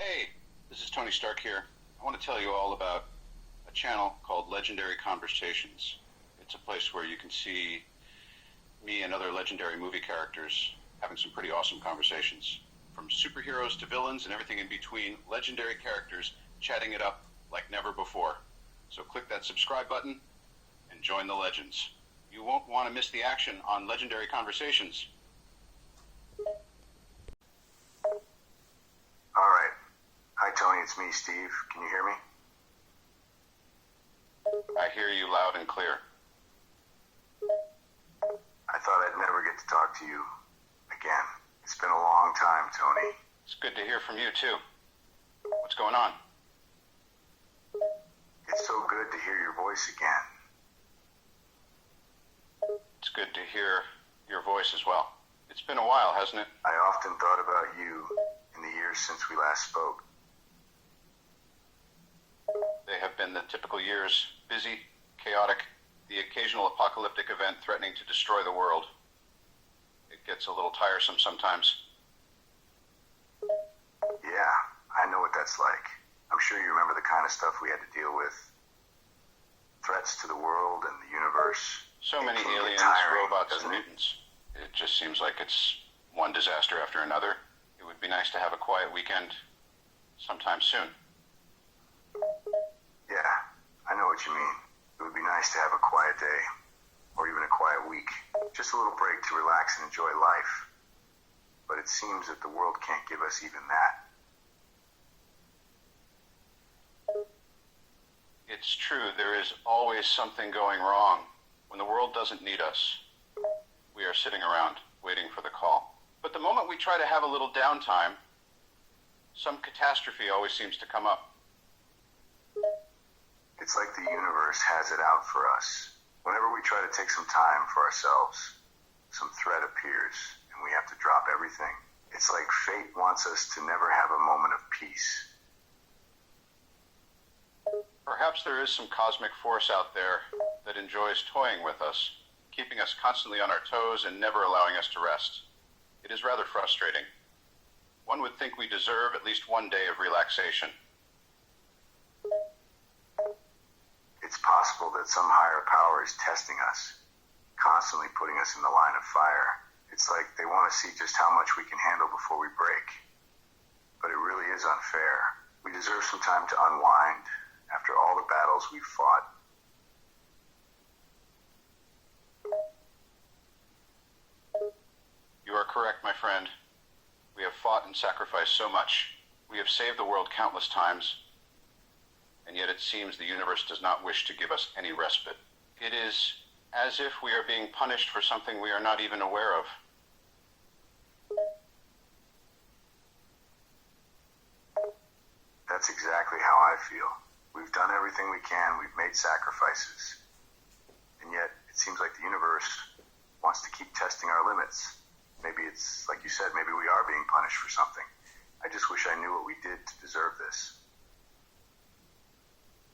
Hey, this is Tony Stark here. I want to tell you all about a channel called Legendary Conversations. It's a place where you can see me and other legendary movie characters having some pretty awesome conversations. From superheroes to villains and everything in between, legendary characters chatting it up like never before. So click that subscribe button and join the legends. You won't want to miss the action on Legendary Conversations. All right. Hi, Tony. It's me, Steve. Can you hear me? I hear you loud and clear. I thought I'd never get to talk to you again. It's been a long time, Tony. It's good to hear from you, too. What's going on? It's so good to hear your voice again. It's good to hear your voice as well. It's been a while, hasn't it? I often thought about you in the years since we last spoke. They have been the typical years, busy, chaotic, the occasional apocalyptic event threatening to destroy the world. It gets a little tiresome sometimes. Yeah, I know what that's like. I'm sure you remember the kind of stuff we had to deal with. Threats to the world and the universe. So many aliens, robots, and mutants. It just seems like it's one disaster after another. It would be nice to have a quiet weekend sometime soon. Yeah, I know what you mean. It would be nice to have a quiet day, or even a quiet week. Just a little break to relax and enjoy life. But it seems that the world can't give us even that. It's true, there is always something going wrong. When the world doesn't need us, we are sitting around waiting for the call. But the moment we try to have a little downtime, some catastrophe always seems to come up. It's like the universe has it out for us. Whenever we try to take some time for ourselves, some threat appears and we have to drop everything. It's like fate wants us to never have a moment of peace. Perhaps there is some cosmic force out there that enjoys toying with us, keeping us constantly on our toes and never allowing us to rest. It is rather frustrating. One would think we deserve at least one day of relaxation. It's possible that some higher power is testing us, constantly putting us in the line of fire. It's like they want to see just how much we can handle before we break. But it really is unfair. We deserve some time to unwind after all the battles we've fought. You are correct, my friend. We have fought and sacrificed so much. We have saved the world countless times. And yet it seems the universe does not wish to give us any respite. It is as if we are being punished for something we are not even aware of. That's exactly how I feel. We've done everything we can, we've made sacrifices. And yet, it seems like the universe wants to keep testing our limits. Maybe it's, like you said, maybe we are being punished for something. I just wish I knew what we did to deserve this.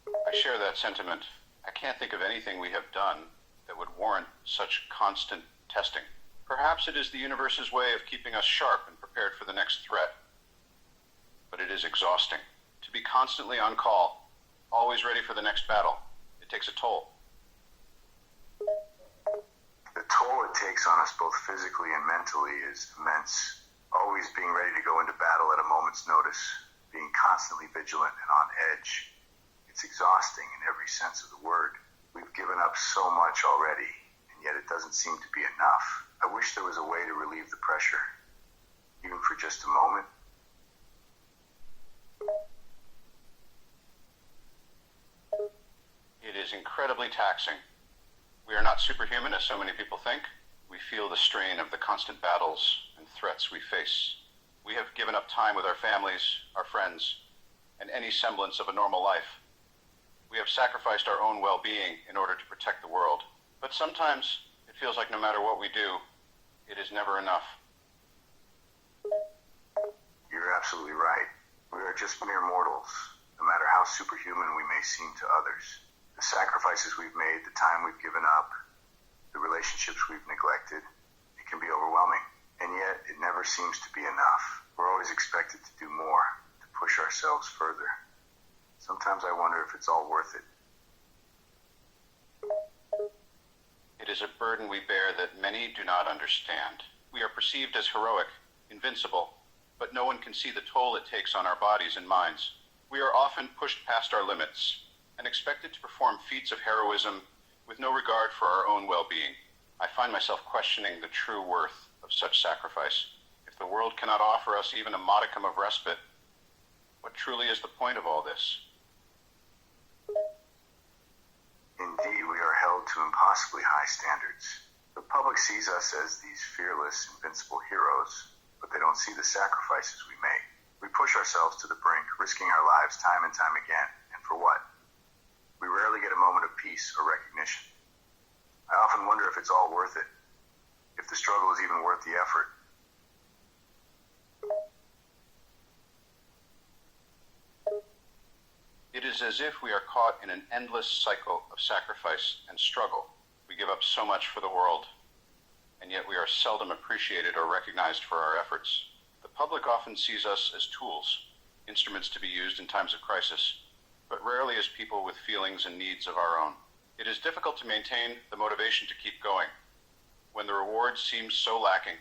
I share that sentiment. I can't think of anything we have done that would warrant such constant testing. Perhaps it is the universe's way of keeping us sharp and prepared for the next threat. But it is exhausting. To be constantly on call, always ready for the next battle. It takes a toll. The toll it takes on us both physically and mentally is immense. Always being ready to go into battle at a moment's notice, being constantly vigilant and on edge. It's exhausting in every sense of the word. We've given up so much already, and yet it doesn't seem to be enough. I wish there was a way to relieve the pressure, even for just a moment. It is incredibly taxing. We are not superhuman, as so many people think. We feel the strain of the constant battles and threats we face. We have given up time with our families, our friends, and any semblance of a normal life. We have sacrificed our own well-being in order to protect the world. But sometimes it feels like no matter what we do, it is never enough. You're absolutely right. We are just mere mortals, no matter how superhuman we may seem to others. The sacrifices we've made, the time we've given up, the relationships we've neglected, it can be overwhelming. And yet, it never seems to be enough. We're always expected to do more, to push ourselves. ourselves further. Sometimes I wonder if it's all worth it. It is a burden we bear that many do not understand. We are perceived as heroic, invincible, but no one can see the toll it takes on our bodies and minds. We are often pushed past our limits and expected to perform feats of heroism with no regard for our own well-being. I find myself questioning the true worth of such sacrifice. If the world cannot offer us even a modicum of respite, what truly is the point of all this? Indeed, we are held to impossibly high standards. The public sees us as these fearless, invincible heroes, but they don't see the sacrifices we make. We push ourselves to the brink, risking our lives time and time again. And for what? We rarely get a moment of peace or recognition. I often wonder if it's all worth it, if the struggle is even worth the effort. It is as if we are caught in an endless cycle of sacrifice and struggle. We give up so much for the world, and yet we are seldom appreciated or recognized for our efforts. The public often sees us as tools, instruments to be used in times of crisis, but rarely as people with feelings and needs of our own. It is difficult to maintain the motivation to keep going when the reward seems so lacking.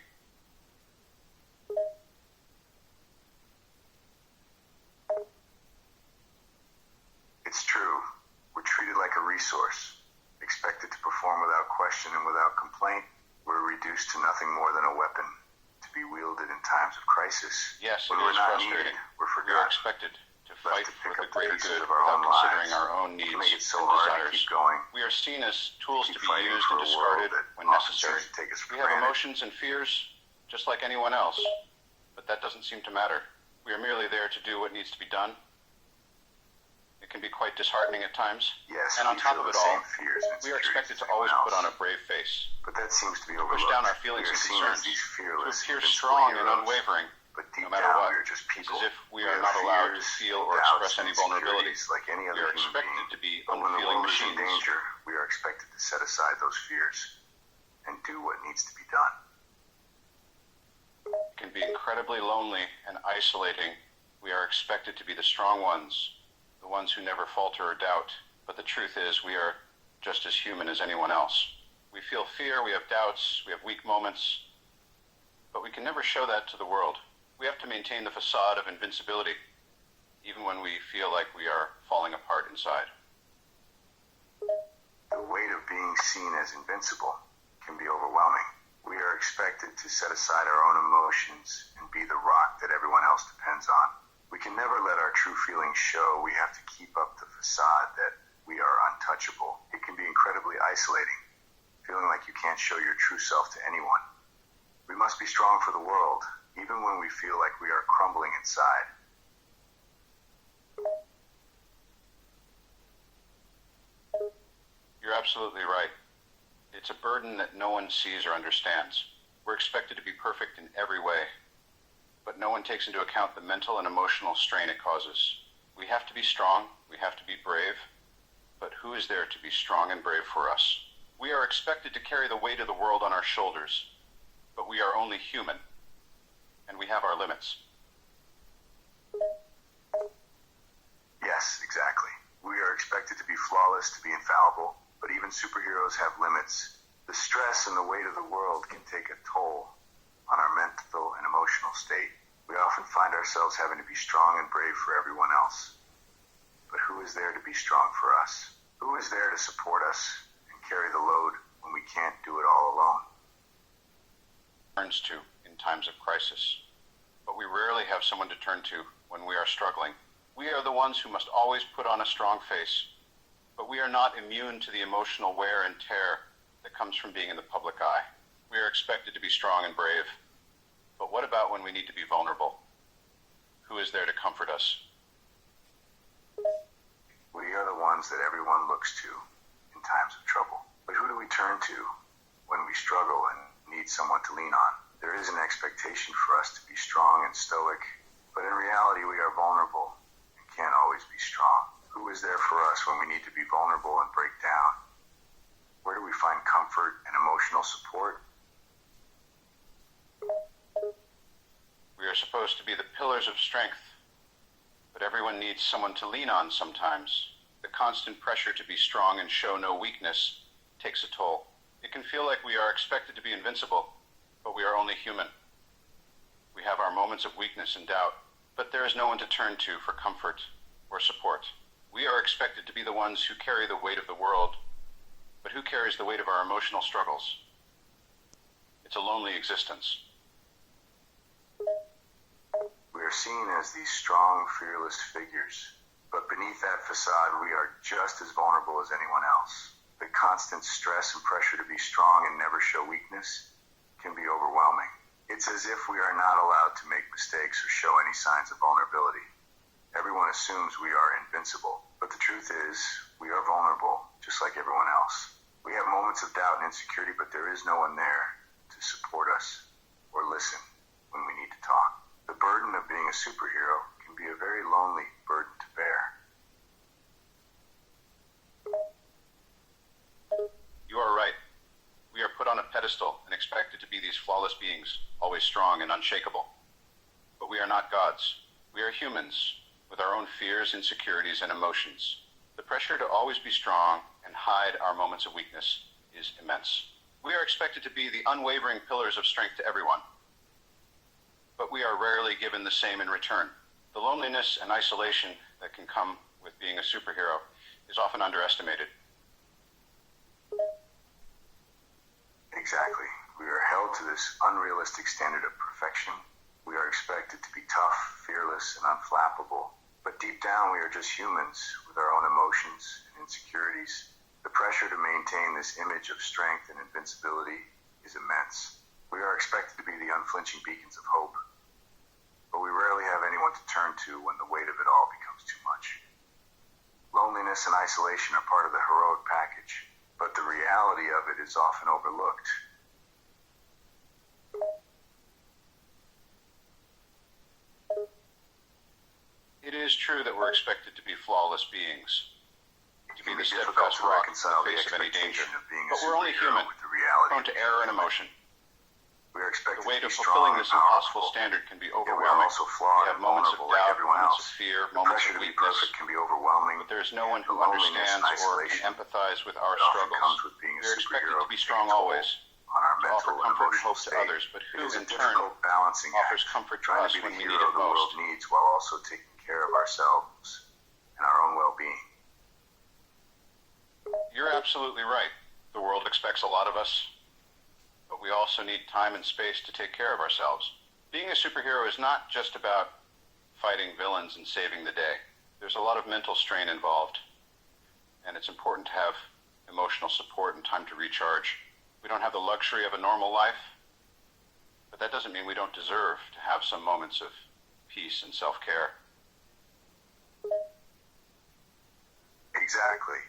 It's true. We're treated like a resource, expected to perform without question and without complaint. We're reduced to nothing more than a weapon to be wielded in times of crisis. Yes, when it we're is not frustrating. needed, we're We are forgotten. expected to Left fight to for pick the up greater pieces good of our without own considering lives, our own needs to make it so and hard to desires. keep going. We are seen as tools to Keep be fighting used for and a world discarded that when often necessary. seems to take us for We have granted. emotions and fears just like anyone else, but that doesn't seem to matter. We are merely there to do what needs to be done. It can be quite disheartening at times. Yes, and on we top feel of it the all, same fears and we are expected insecurities to as always anyone put on a else. brave face, But that seems to be to push overlooked. down our feelings We are and seen concerns, as these to fearless, appear invincible strong and heroes. unwavering, But deep no matter down, what. we are just people. It's as if we are have not allowed to fears, feel or doubts, express any and vulnerability. insecurities like any We other are human expected being. to be But when the unfeeling world is in machines. danger, we are expected to set aside those fears and do what needs to be done. It can be incredibly lonely and isolating. We are expected to be the strong ones, the ones who never falter or doubt. But the truth is, we are just as human as anyone else. We feel fear, we have doubts, we have weak moments, but we can never show that to the world. We have to maintain the facade of invincibility, even when we feel like we are falling apart inside. The weight of being seen as invincible can be overwhelming. We are expected to set aside our own emotions and be the rock that everyone else depends on. We can never let our true feelings show. We have to keep up the facade that we are untouchable. It can be incredibly isolating, feeling like you can't show your true self to anyone. We must be strong for the world, even when we feel like we are crumbling inside. You're absolutely right. It's a burden that no one sees or understands. We're expected to be perfect in every way, but no one takes into account the mental and emotional strain it causes. We have to be strong, we have to be brave, but who is there to be strong and brave for us? We are expected to carry the weight of the world on our shoulders, but we are only human, and we have our limits. Yes, exactly. We are expected to be flawless, to be infallible, but even superheroes have limits. The stress and the weight of the world can take a toll on our mental and emotional state. We often find ourselves having to be strong and brave for everyone else. But who is there to be strong for us? Who is there to support us and carry the load when we can't do it all alone? Turns to in times of crisis, but we rarely have someone to turn to when we are struggling. We are the ones who must always put on a strong face, but we are not immune to the emotional wear and tear that comes from being in the public eye. We are expected to be strong and brave, but what about when we need to be vulnerable? Who is there to comfort us? We are the ones that everyone looks to in times of trouble. But who do we turn to when we struggle and need someone to lean on? There is an expectation for us to be strong and stoic, but in reality we are vulnerable and can't always be strong. Who is there for us when we need to be vulnerable and break down? Where do we find comfort and emotional support? We are supposed to be the pillars of strength, but every Everyone needs someone to lean on sometimes. The constant pressure to be strong and show no weakness takes a toll. It can feel like we are expected to be invincible, but we are only human. We have our moments of weakness and doubt, but there is no one to turn to for comfort or support. We are expected to be the ones who carry the weight of the world, but who carries the weight of our emotional struggles? It's a lonely existence. We are seen as these strong, fearless figures, but beneath that facade, we are just as vulnerable as anyone else. The constant stress and pressure to be strong and never show weakness can be overwhelming. It's as if we are not allowed to make mistakes or show any signs of vulnerability. Everyone assumes we are invincible, but the truth is, we are vulnerable, just like everyone else. We have moments of doubt and insecurity, but there is no one there to support us or listen when we need to talk. The burden of being a superhero can be a very lonely burden to bear. You are right. We are put on a pedestal and expected to be these flawless beings, always strong and unshakable. But we are not gods. We are humans, with our own fears, insecurities, and emotions. The pressure to always be strong and hide our moments of weakness is immense. We are expected to be the unwavering pillars of strength to everyone. But we are rarely given the same in return. The loneliness and isolation that can come with being a superhero is often underestimated. Exactly. We are held to this unrealistic standard of perfection. We are expected to be tough, fearless, and unflappable. But deep down, we are just humans with our own emotions and insecurities. The pressure to maintain this image of strength and invincibility is immense. We are expected to be the unflinching beacons of hope, but we rarely have anyone to turn to when the weight of it all becomes too much. Loneliness and isolation are part of the heroic package, but the reality of it is often overlooked. It is true that we're expected to be flawless beings, to be the difficult steadfast to rock in reconcile the the face of any danger. expectation of being a But we're only superhero human, with the reality prone to error and emotion. We are expected The weight to of be fulfilling strong this and impossible powerful. standard can be Yet we are overwhelming. also flawed We have and moments of vulnerable like doubt, everyone moments else. of fear, The moments pressure of to be weakness, perfect can be overwhelming. but there's no one The who loneliness and understands or isolation can empathize with our that often struggles. comes with being a We are expected superhero to be can strong take a toll always, on our to offer mental and comfort and emotional hope to state. others, but It who is a in turn difficult balancing offers act, comfort to trying us to be when the we need hero it the world most. needs while also taking care of ourselves and our own well-being. You're absolutely right. The world expects a lot of us, but we also need time and space to take care of ourselves. Being a superhero is not just about fighting villains and saving the day. There's a lot of mental strain involved, and it's important to have emotional support and time to recharge. We don't have the luxury of a normal life, but that doesn't mean we don't deserve to have some moments of peace and self-care. Exactly.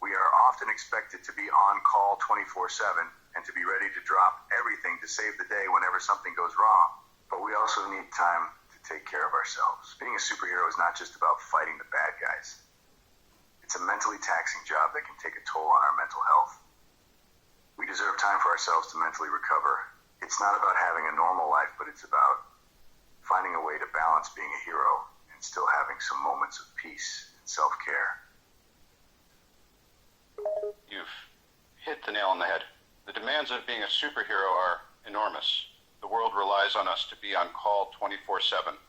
We are often expected to be on call 24/7 and to be ready to drop everything to save the day whenever something goes wrong. But we also need time to take care of ourselves. Being a superhero is not just about fighting the bad guys. It's a mentally taxing job that can take a toll on our mental health. We deserve time for ourselves to mentally recover. It's not about having a normal life, but it's about finding a way to balance being a hero and still having some moments of peace and self-care. You've hit the nail on the head. The demands of being a superhero are enormous. The world relies on us to be on call 24/7,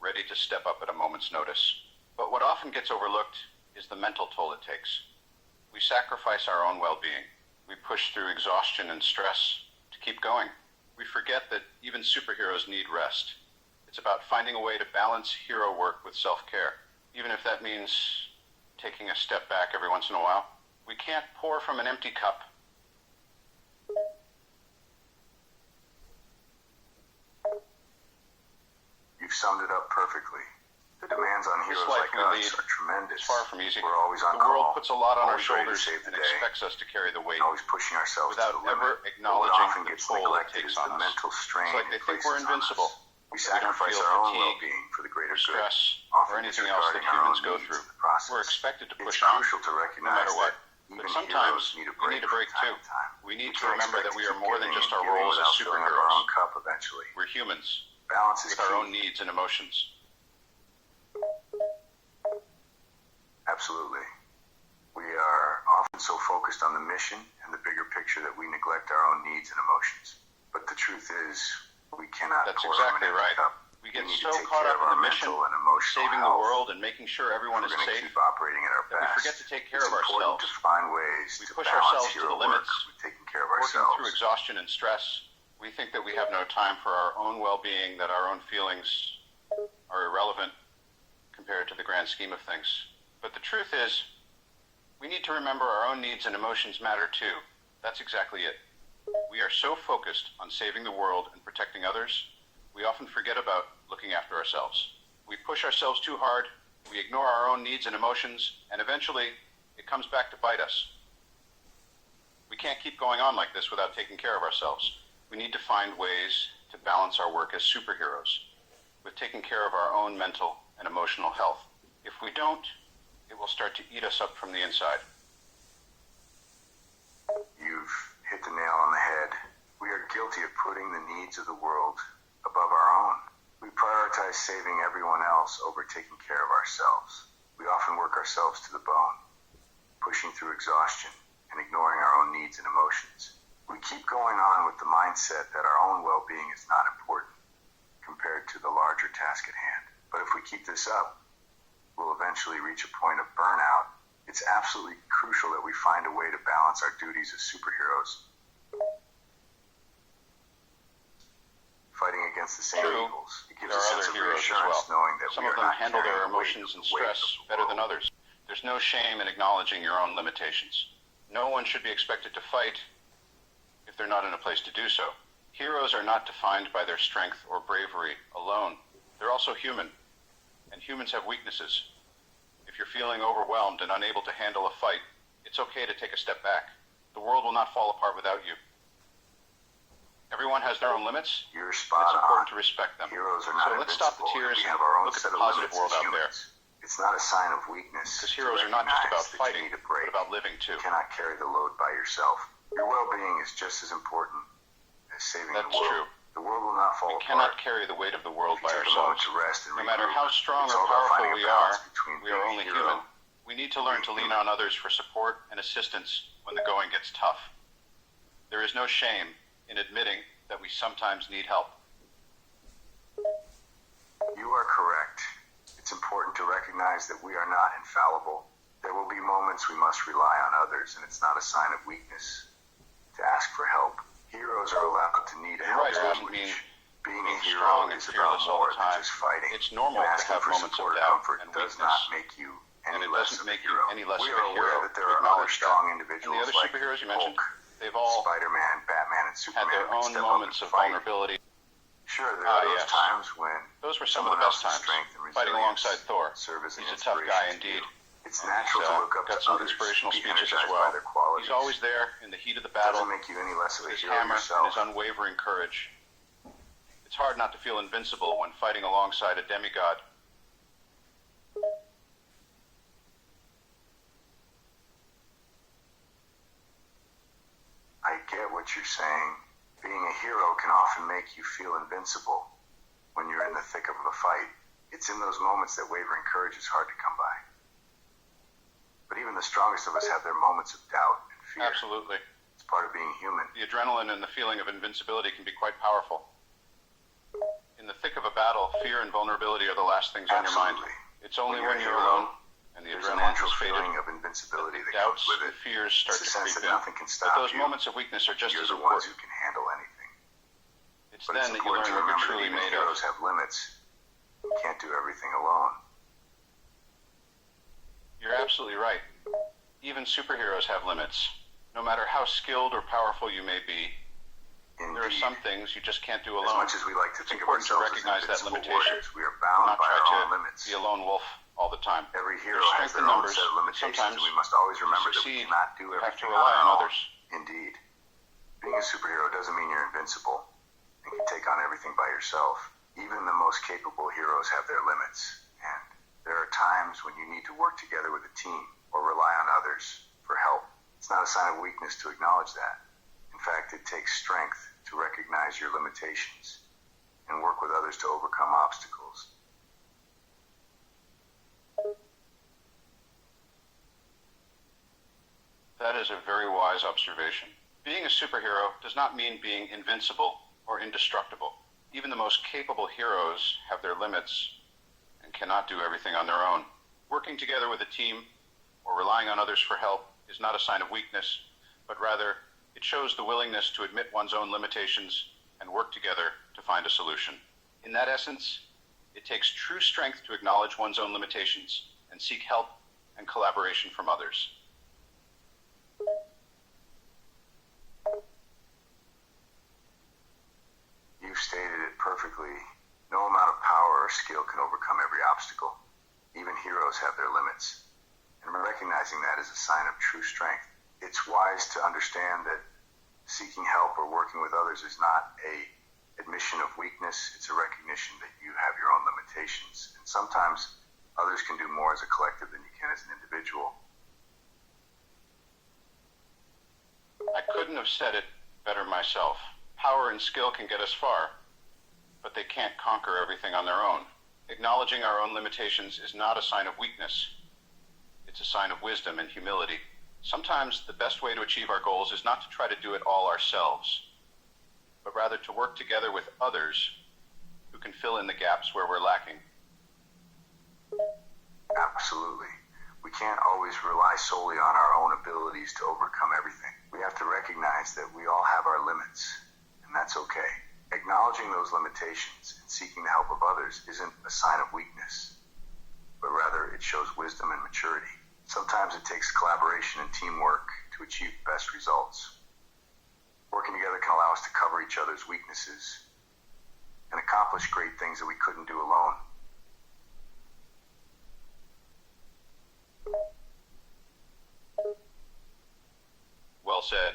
ready to step up at a moment's notice. But what often gets overlooked is the mental toll it takes. We sacrifice our own well-being. We push through exhaustion and stress to keep going. We forget that even superheroes need rest. It's about finding a way to balance hero work with self-care, even if that means taking a step back every once in a while. We can't pour from an empty cup. You've summed it up perfectly. The demands on This heroes life like we us lead are tremendous. is far from easy. We're always on The world call, puts a lot on our always ready to shoulders save the and day, expects us to carry the weight, and always pushing ourselves without to the ever limit. acknowledging What often the gets toll it neglected takes is on the us. mental strain It's like they it think places we're on invincible. us. We We don't sacrifice feel our own fatigue well-being for the greater or good, stress often or anything else that disregarding our humans own go needs through. in the process. We're expected to It's push on, crucial to no recognize matter what. that But even sometimes heroes need a we need break a break from time too. to time. We need to can't remember that expect we to are keep more than giving just and our giving roles as without filling up our own superheroes. cup eventually. We're humans Balance is with our key. own needs and emotions. Absolutely. We are often so focused on the mission and the bigger picture that we neglect our own needs and emotions. But the truth is, we cannot. That's exactly right. We get so caught up in the mission, saving the world, and making sure everyone is safe, keep operating at our that we best. forget to take care of ourselves. To find ways we to push balance ourselves to the limits, taking care of working ourselves. through exhaustion and stress. We think that we have no time for our own well-being, that our own feelings are irrelevant compared to the grand scheme of things. But the truth is, we need to remember our own needs and emotions matter too. That's exactly it. We are so focused on saving the world and protecting others, we often forget about looking after ourselves. We push ourselves too hard, we ignore our own needs and emotions, and eventually it comes back to bite us. We can't keep going on like this without taking care of ourselves. We need to find ways to balance our work as superheroes with taking care of our own mental and emotional health. If we don't, it will start to eat us up from the inside. You've hit the nail on the head. We are guilty of putting the needs of the world above our own. We prioritize saving everyone else over taking care of ourselves. We often work ourselves to the bone, pushing through exhaustion and ignoring our own needs and emotions. We keep going on with the mindset that our own well-being is not important compared to the larger task at hand. But if we keep this up, we'll eventually reach a point of burnout. It's absolutely crucial that we find a way to balance our duties as superheroes, fighting against the same evils. It gives a sense of reassurance knowing that some of them handle their emotions and stress better than others. There's no shame in acknowledging your own limitations. No one should be expected to fight if they're not in a place to do so. Heroes are not defined by their strength or bravery alone. They're also human, and humans have weaknesses. If you're feeling overwhelmed and unable to handle a fight, it's okay to take a step back. The world will not fall apart without you. Everyone has their own limits. You're spot It's important on. to respect them. Heroes are not so let's stop the tears we and have our own look at set the of positive limits world as out there. humans. It's not a sign of weakness. Because heroes are not just about recognize that fighting, you need a break. but about living too. You cannot carry the load by yourself. Your well-being is just as important as saving the That's world. true. The world will not fall We apart. cannot carry the weight of the world by Take a moment ourselves. to rest and No matter regroup. how strong It's or all about powerful finding a we are, balance between we are being a only hero. human. We need to learn to lean on others for support and assistance when the going gets tough. There is no shame in admitting that we sometimes need help. You are correct. It's important to recognize that we are not infallible. There will be moments we must rely on others, and it's not a sign of weakness to ask for help. Heroes are allowed to need You're help right, it doesn't language. mean Being a being hero strong and is fearless about all more the than time. just fighting. It's normal And to asking have for moments of support or doubt comfort and does weakness, not make you and any it less doesn't of a make you hero. any less We of are a aware hero that there to are other acknowledge strong that. And individuals the other like superheroes you mentioned, Hulk, they've all Spider-Man, Batman, and had Superman their can own step moments up of and fight. vulnerability. Sure, there are those yes. times when Those were some of the best times, fighting alongside Thor. serve as an He's a tough inspiration guy to indeed. you. It's And natural he's to look up got to some others, inspirational be speeches as energized well. by their qualities. He's always there in the heat of the It battle doesn't make you any less of with a his hero hammer and yourself. his unwavering courage. It's hard not to feel invincible when fighting alongside a demigod. I get what you're saying. Being a hero can often make you feel invincible when you're in the thick of a fight. It's in those moments that wavering courage is hard to come by. But even the strongest of us have their moments of doubt and fear. Absolutely. It's part of being human. The adrenaline and the feeling of invincibility can be quite powerful. In the thick of a battle, fear and vulnerability are the last things on your mind. Absolutely. It's only When when you're you're a hero, alone and the There's a adrenaline natural has faded, feeling of invincibility that doubts comes with and it. fears start It's to a sense creep that in. nothing can But stop those you. moments of weakness are just You're as the ones important. who can handle anything. It's But then it's that you important learn to what you're remember truly that even made of. heroes have limits. You can't do everything alone. You're absolutely right. Even superheroes have limits. No matter how skilled or powerful you may be, there are Indeed. some things you just can't do As alone. much as we like to It's think of important to ourselves recognize as that invincible limitation. warriors, we are Do bound not by try our own to limits. be a lone wolf all the time. Every hero There's has strength in their own numbers, set of but limitations, sometimes and we must always to remember that we succeed, cannot do you have to everything rely on our own. others. Indeed. Being a superhero doesn't mean you're invincible and can take on everything by yourself. Even the most capable heroes have their limits, and there are times when you need to work together with a team or rely on others for help. It's not a sign of weakness to acknowledge that. In fact, it takes strength to recognize your limitations and work with others to overcome obstacles. That is a very wise observation. Being a superhero does not mean being invincible or indestructible. Even the most capable heroes have their limits and cannot do everything on their own. Working together with a team or relying on others for help is not a sign of weakness, but rather it shows the willingness to admit one's own limitations and work together to find a solution. In that essence, it takes true strength to acknowledge one's own limitations and seek help and collaboration from others. You've stated it perfectly. No amount of power or skill can overcome every obstacle. Even heroes have their limits. And recognizing that is a sign of true strength. It's wise to understand that seeking help or working with others is not an admission of weakness. It's a recognition that you have your own limitations. And sometimes others can do more as a collective than you can as an individual. I couldn't have said it better myself. Power and skill can get us far, but they can't conquer everything on their own. Acknowledging our own limitations is not a sign of weakness. It's a sign of wisdom and humility. Sometimes the best way to achieve our goals is not to try to do it all ourselves, but rather to work together with others who can fill in the gaps where we're lacking. Absolutely. We can't always rely solely on our own abilities to overcome everything. We have to recognize that we all have our limits, and that's okay. Acknowledging those limitations and seeking the help of others isn't a sign of weakness, but rather it shows wisdom and maturity. Sometimes it takes collaboration and teamwork to achieve the best results. Working together can allow us to cover each other's weaknesses and accomplish great things that we couldn't do alone. Well said.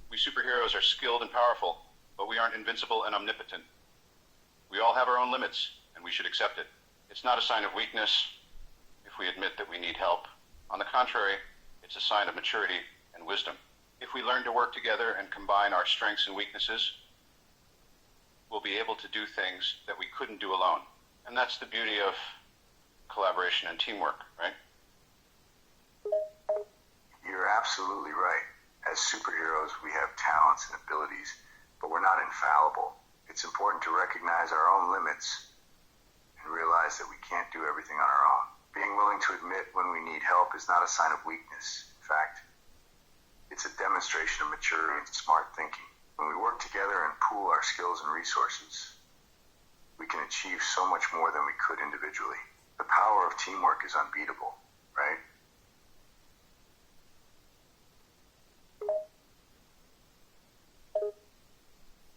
We superheroes are skilled and powerful, but we aren't invincible and omnipotent. We all have our own limits, and we should accept it. It's not a sign of weakness if we admit that we need help. On the contrary, it's a sign of maturity and wisdom. If we learn to work together and combine our strengths and weaknesses, we'll be able to do things that we couldn't do alone. And that's the beauty of collaboration and teamwork, right? You're absolutely right. As superheroes, we have talents and abilities, but we're not infallible. It's important to recognize our own limits and realize that we can't do everything on our own. Being willing to admit when we need help is not a sign of weakness. In fact, it's a demonstration of maturity and smart thinking. When we work together and pool our skills and resources, we can achieve so much more than we could individually. The power of teamwork is unbeatable, right?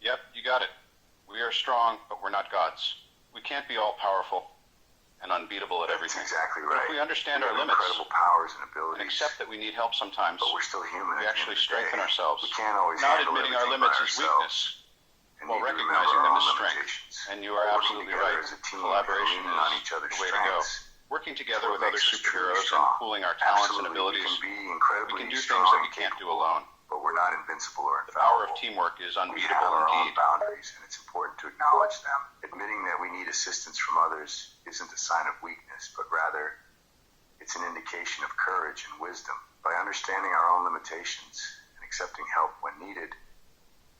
Yep, you got it. We are strong, but we're not gods. We can't be all-powerful and unbeatable at everything. That's exactly right. But if we understand We our have limits incredible powers and abilities, and accept that we need help sometimes, but we're still human. we at the actually end of the strengthen day. ourselves. We can't always Not handle admitting our everything limits by is ourselves, weakness, and while need to recognizing remember them our as own strength. limitations. And you are Working absolutely together right. as a team Collaboration and leaning on is each other's the way to go. strengths Working together what with other makes us truly superheroes and strong. pooling our talents and Absolutely, abilities, we can be we incredibly can do things strong that we and can't do capable, alone. but we're not invincible or The power infallible. of teamwork is We unbeatable have our own indeed. boundaries, and it's important to acknowledge them. Admitting that we need assistance from others isn't a sign of weakness, but rather it's an indication of courage and wisdom. By understanding our own limitations and accepting help when needed,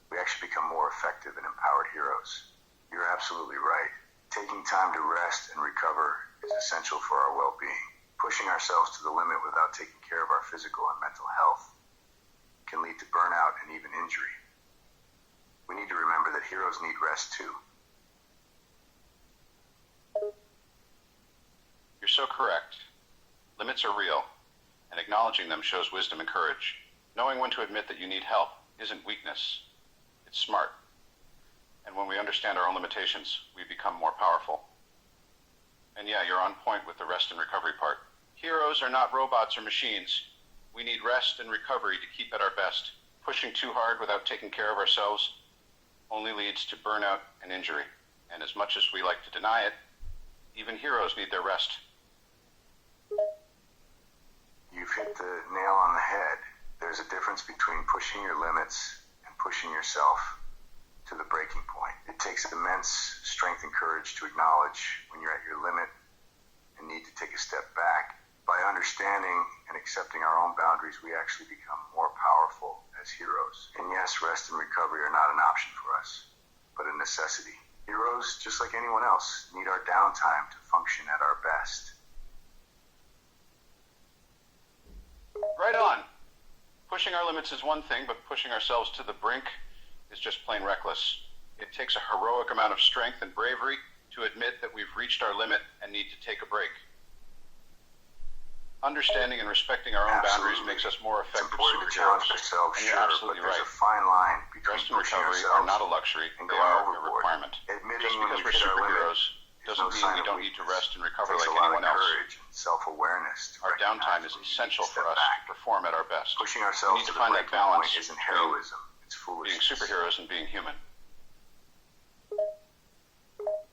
we actually become more effective and empowered heroes. You're absolutely right. Taking time to rest and recover is essential for our well-being. Pushing ourselves to the limit without taking care of our physical and mental health can lead to burnout and even injury. We need to remember that heroes need rest too. You're so correct. Limits are real, and acknowledging them shows wisdom and courage. Knowing when to admit that you need help isn't weakness. It's smart. And when we understand our own limitations, we become more powerful. And yeah, you're on point with the rest and recovery part. Heroes are not robots or machines. We need rest and recovery to keep at our best. Pushing too hard without taking care of ourselves only leads to burnout and injury. And as much as we like to deny it, even heroes need their rest. You've hit the nail on the head. There's a difference between pushing your limits and pushing yourself to the breaking point. It takes immense strength and courage to acknowledge when you're at your limit and need to take a step back. By understanding and accepting our own boundaries, we actually become more powerful as heroes. And yes, rest and recovery are not an option for us, but a necessity. Heroes, just like anyone else, need our downtime to function at our best. Right on. Pushing our limits is one thing, but pushing ourselves to the brink is just plain reckless. It takes a heroic amount of strength and bravery to admit that we've reached our limit and need to take a break. Understanding and respecting our own boundaries makes us more effective superheroes. It's important to challenge ourselves, and you're absolutely but there's right. a fine line between Rest and pushing recovery ourselves are not a luxury, and they going are a overboard. requirement. Admitting Just when because we we're hit our superheroes limit doesn't is no mean sign we of don't need to weakness. rest and recover It takes like a lot anyone of else. courage and self-awareness to Our downtime recognize is when we need essential to for step us back. to perform at our best. Pushing We ourselves need to to the find that breaking point balance isn't between heroism, it's being foolishness. superheroes and being human.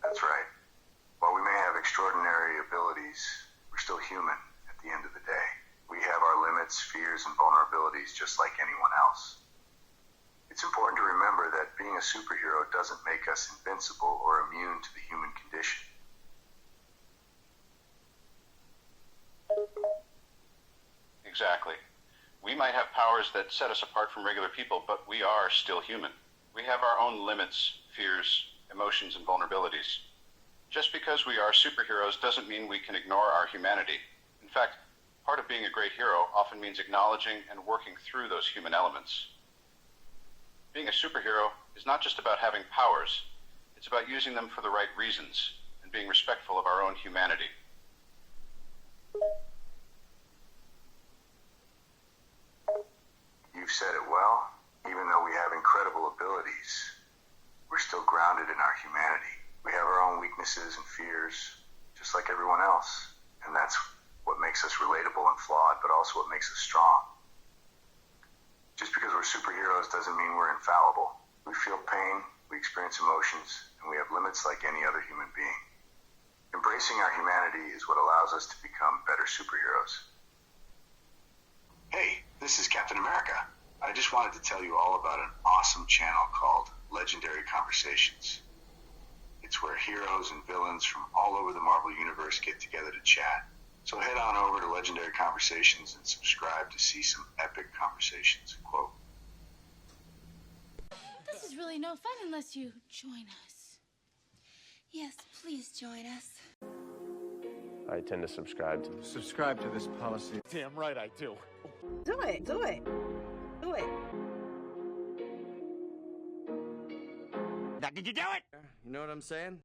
That's right. While we may have extraordinary abilities, we're still human at the end of the day. We have our limits, fears, and vulnerabilities just like anyone else. It's important to remember that being a superhero doesn't make us invincible or immune to the human condition. Exactly. We might have powers that set us apart from regular people, but we are still human. We have our own limits, fears, emotions, and vulnerabilities. Just because we are superheroes doesn't mean we can ignore our humanity. In fact, part of being a great hero often means acknowledging and working through those human elements. Being a superhero is not just about having powers, it's about using them for the right reasons and being respectful of our own humanity. You've said it well. Even though we have incredible abilities, we're still grounded in our humanity. We have our own weaknesses and fears, just like everyone else. And that's what makes us relatable and flawed, but also what makes us strong. Just because we're superheroes doesn't mean we're infallible. We feel pain, we experience emotions, and we have limits like any other human being. Embracing our humanity is what allows us to become better superheroes. Hey, this is Captain America. I just wanted to tell you all about an awesome channel called Legendary Conversations. It's where heroes and villains from all over the Marvel Universe get together to chat. So head on over to Legendary Conversations and subscribe to see some epic conversations. Quote. This is really no fun unless you join us. Yes, please join us. I tend to subscribe to this policy. Damn right I do. Do it. Do it. Do it. Now, did you do it? You know what I'm saying?